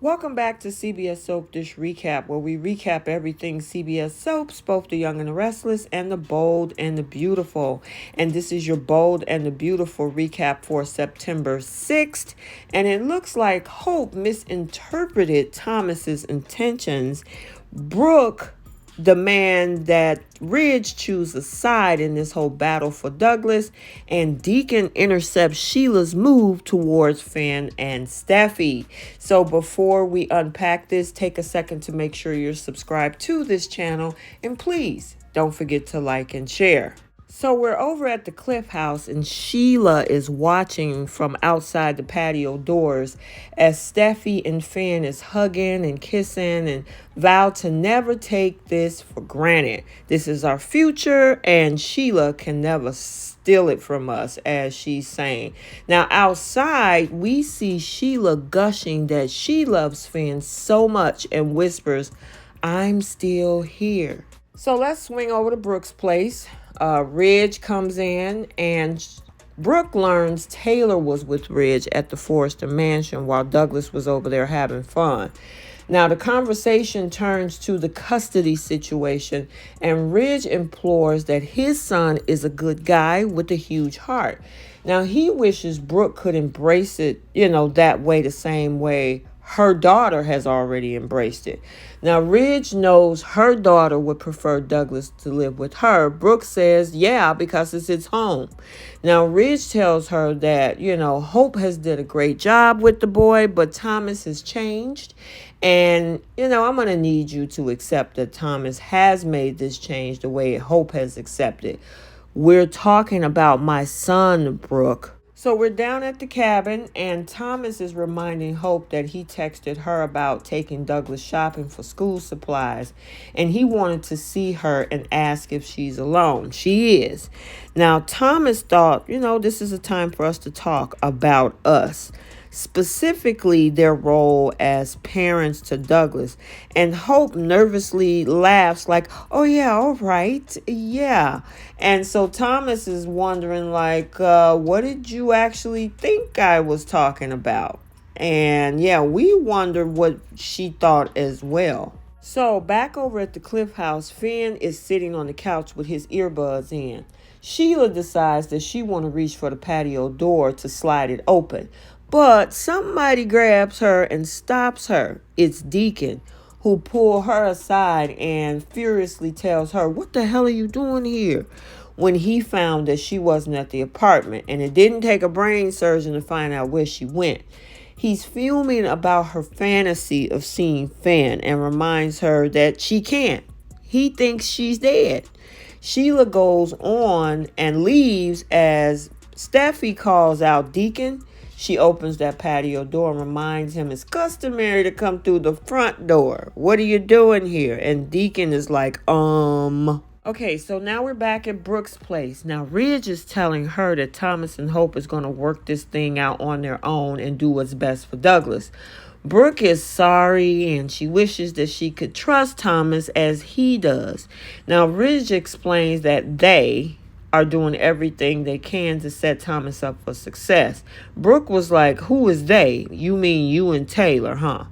Welcome back to CBS Soap Dish Recap, where we recap everything CBS Soaps, both the young and the restless, and the bold and the beautiful. And this is your bold and the beautiful recap for September 6th. And it looks like Hope misinterpreted Thomas's intentions. Brooke demand that Ridge choose a side in this whole battle for Douglas, and Deacon intercepts Sheila's move towards Finn and Steffy. So before we unpack this, take a second to make sure you're subscribed to this channel, and please don't forget to like and share. So we're over at the Cliff House, and Sheila is watching from outside the patio doors as Steffy and Finn is hugging and kissing and vow to never take this for granted. This is our future, and Sheila can never steal it from us, as she's saying. Now outside, we see Sheila gushing that she loves Finn so much and whispers, "I'm still here." So let's swing over to Brooke's place. Ridge comes in, and Brooke learns Taylor was with Ridge at the Forrester Mansion while Douglas was over there having fun. Now the conversation turns to the custody situation, and Ridge implores that his son is a good guy with a huge heart. Now he wishes Brooke could embrace it, that way, the same way her daughter has already embraced it. Now, Ridge knows her daughter would prefer Douglas to live with her. Brooke says, yeah, because it's his home. Now, Ridge tells her that, Hope has did a great job with the boy, but Thomas has changed. And, I'm going to need you to accept that Thomas has made this change the way Hope has accepted. We're talking about my son, Brooke. So we're down at the cabin, and Thomas is reminding Hope that he texted her about taking Douglas shopping for school supplies, and he wanted to see her and ask if she's alone. She is. Now, Thomas thought, this is a time for us to talk about us, specifically their role as parents to Douglas. And Hope nervously laughs like, oh yeah, all right, yeah. And so Thomas is wondering like, what did you actually think I was talking about? And yeah, we wonder what she thought as well. So back over at the Cliff House, Finn is sitting on the couch with his earbuds in. Sheila decides that she want to reach for the patio door to slide it open. But somebody grabs her and stops her. It's Deacon, who pulled her aside and furiously tells her, what the hell are you doing here? When he found that she wasn't at the apartment, and it didn't take a brain surgeon to find out where she went. He's fuming about her fantasy of seeing Finn and reminds her that she can't. He thinks she's dead. Sheila goes on and leaves as Steffy calls out Deacon. She opens that patio door and reminds him it's customary to come through the front door. What are you doing here? And Deacon is like, Okay, so now we're back at Brooke's place. Now, Ridge is telling her that Thomas and Hope is going to work this thing out on their own and do what's best for Douglas. Brooke is sorry, and she wishes that she could trust Thomas as he does. Now, Ridge explains that they are doing everything they can to set Thomas up for success. Brooke was like, who is they? You mean you and Taylor, huh?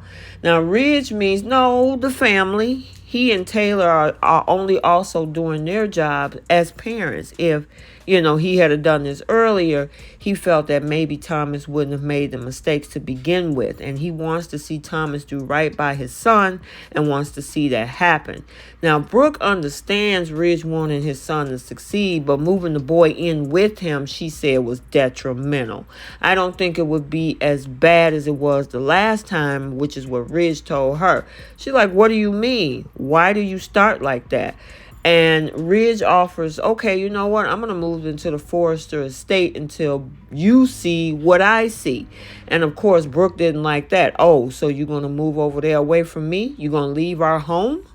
Now, Ridge means, no, the family. He and Taylor are only also doing their job as parents. If, he had done this earlier, he felt that maybe Thomas wouldn't have made the mistakes to begin with. And he wants to see Thomas do right by his son and wants to see that happen. Now, Brooke understands Ridge wanting his son to succeed, but moving the boy in with him, she said, was detrimental. I don't think it would be as bad as it was the last time, which is what Ridge told her. She's like, what do you mean? Why do you start like that? And Ridge offers, okay, you know what? I'm going to move into the Forrester estate until you see what I see. And of course, Brooke didn't like that. Oh, so you're going to move over there away from me? You're going to leave our home?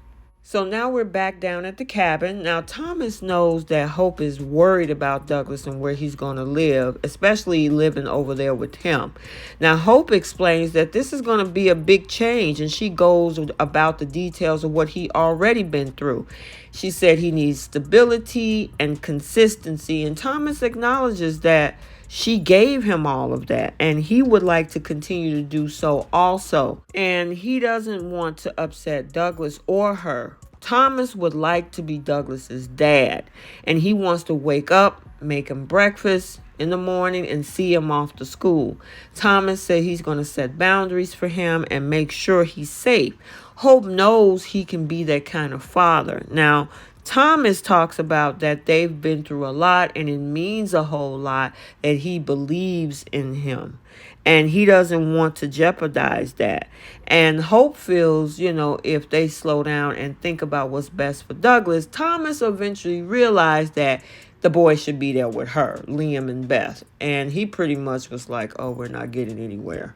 So now we're back down at the cabin. Now, Thomas knows that Hope is worried about Douglas and where he's going to live, especially living over there with him. Now, Hope explains that this is going to be a big change, and she goes about the details of what he already been through. She said he needs stability and consistency, and Thomas acknowledges that she gave him all of that, and he would like to continue to do so also. And he doesn't want to upset Douglas or her. Thomas would like to be Douglas's dad, and he wants to wake up, make him breakfast in the morning, and see him off to school. Thomas said he's going to set boundaries for him and make sure he's safe. Hope knows he can be that kind of father. Now, Thomas talks about that they've been through a lot, and it means a whole lot that he believes in him. And he doesn't want to jeopardize that. And Hope feels, if they slow down and think about what's best for Douglas, Thomas eventually realized that the boy should be there with her, Liam and Beth. And he pretty much was like, oh, we're not getting anywhere.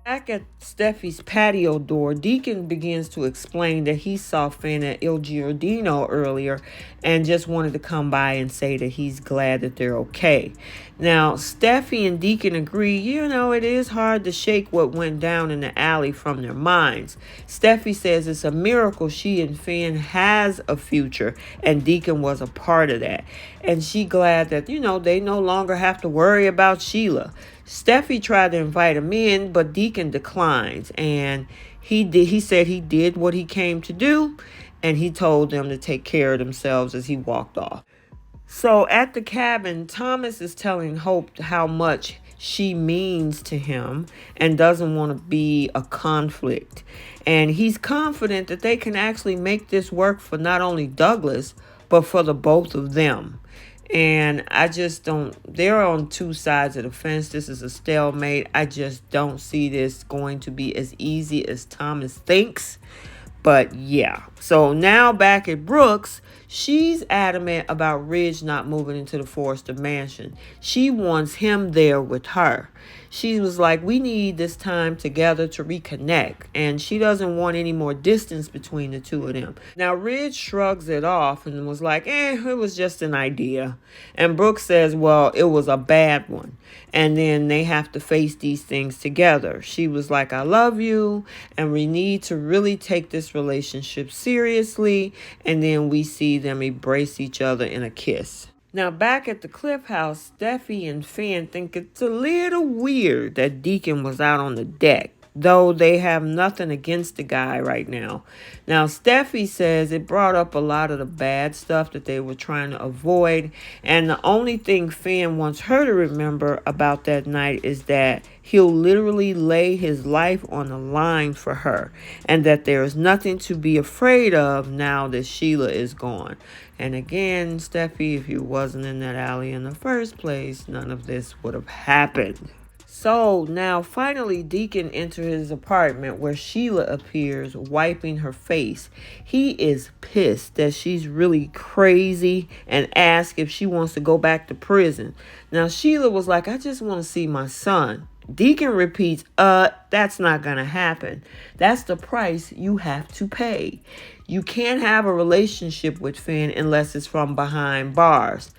Back at Steffy's patio door, Deacon begins to explain that he saw Finn at Il Giardino earlier and just wanted to come by and say that he's glad that they're okay. Now, Steffy and Deacon agree, it is hard to shake what went down in the alley from their minds. Steffy says it's a miracle she and Finn has a future, and Deacon was a part of that. And she glad that, they no longer have to worry about Sheila. Steffy tried to invite him in, but Deacon declines, and he said he did what he came to do, and he told them to take care of themselves as he walked off. So at the cabin, Thomas is telling Hope how much she means to him and doesn't want to be a conflict. And he's confident that they can actually make this work for not only Douglas, but for the both of them. And I just don't, they're on two sides of the fence. This is a stalemate. I just don't see this going to be as easy as Thomas thinks. But yeah, so now back at Brooks, she's adamant about Ridge not moving into the Forrester mansion. She wants him there with her. She was like, we need this time together to reconnect. And she doesn't want any more distance between the two of them. Now, Ridge shrugs it off and was like, it was just an idea. And Brooks says, well, it was a bad one. And then they have to face these things together. She was like, I love you. And we need to really take this relationship seriously. And then we see them embrace each other in a kiss. Now, back at the Cliff House, Steffy and Finn think it's a little weird that Deacon was out on the deck, though they have nothing against the guy right now. Now, Steffy says it brought up a lot of the bad stuff that they were trying to avoid, and the only thing Finn wants her to remember about that night is that he'll literally lay his life on the line for her, and that there is nothing to be afraid of now that Sheila is gone. And again, Steffy, if you wasn't in that alley in the first place, none of this would have happened. So now finally Deacon enters his apartment where Sheila appears wiping her face. He is pissed that she's really crazy and asks if she wants to go back to prison. Now Sheila was like, I just want to see my son. Deacon repeats, that's not going to happen. That's the price you have to pay. You can't have a relationship with Finn unless it's from behind bars.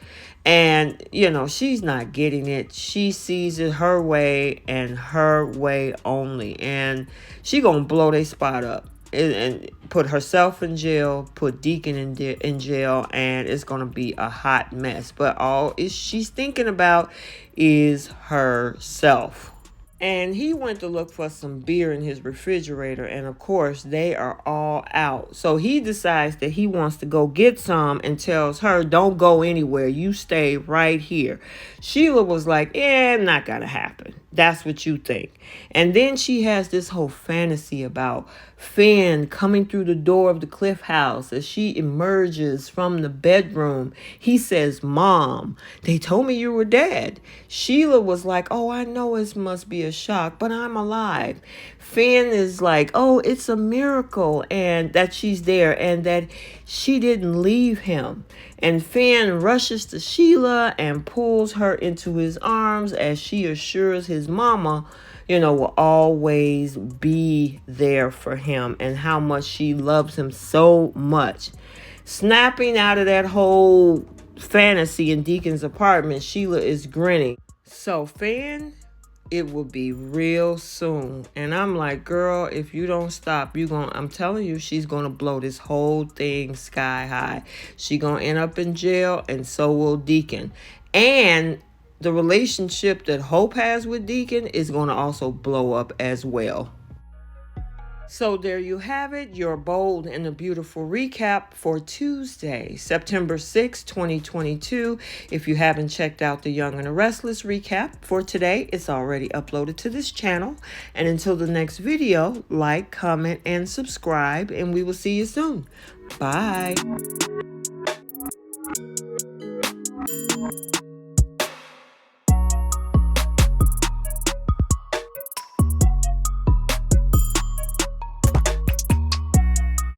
And, she's not getting it. She sees it her way and her way only. And she gonna blow their spot up and put herself in jail, put Deacon in jail, and it's gonna be a hot mess. But all she's thinking about is herself. And he went to look for some beer in his refrigerator, and of course they are all out. So he decides that he wants to go get some and tells her, don't go anywhere, you stay right here. Sheila was like, not gonna happen. That's what you think. And then she has this whole fantasy about Finn coming through the door of the Cliff House. As she emerges from the bedroom, he says, Mom, they told me you were dead. Sheila was like, oh, I know it must be a shock, but I'm alive. Finn is like, oh, it's a miracle, and that she's there and that she didn't leave him. And Finn rushes to Sheila and pulls her into his arms as she assures his mama, will always be there for him and how much she loves him so much. Snapping out of that whole fantasy in Deacon's apartment, Sheila is grinning. So Finn, it will be real soon. And I'm like, girl, if you don't stop, I'm telling you, she's gonna blow this whole thing sky high. She gonna end up in jail, and so will Deacon. And the relationship that Hope has with Deacon is going to also blow up as well. So there you have it, your bold and a beautiful recap for Tuesday, September 6, 2022. If you haven't checked out the Young and the Restless recap for today, it's already uploaded to this channel. And until the next video, like, comment, and subscribe, and we will see you soon. Bye.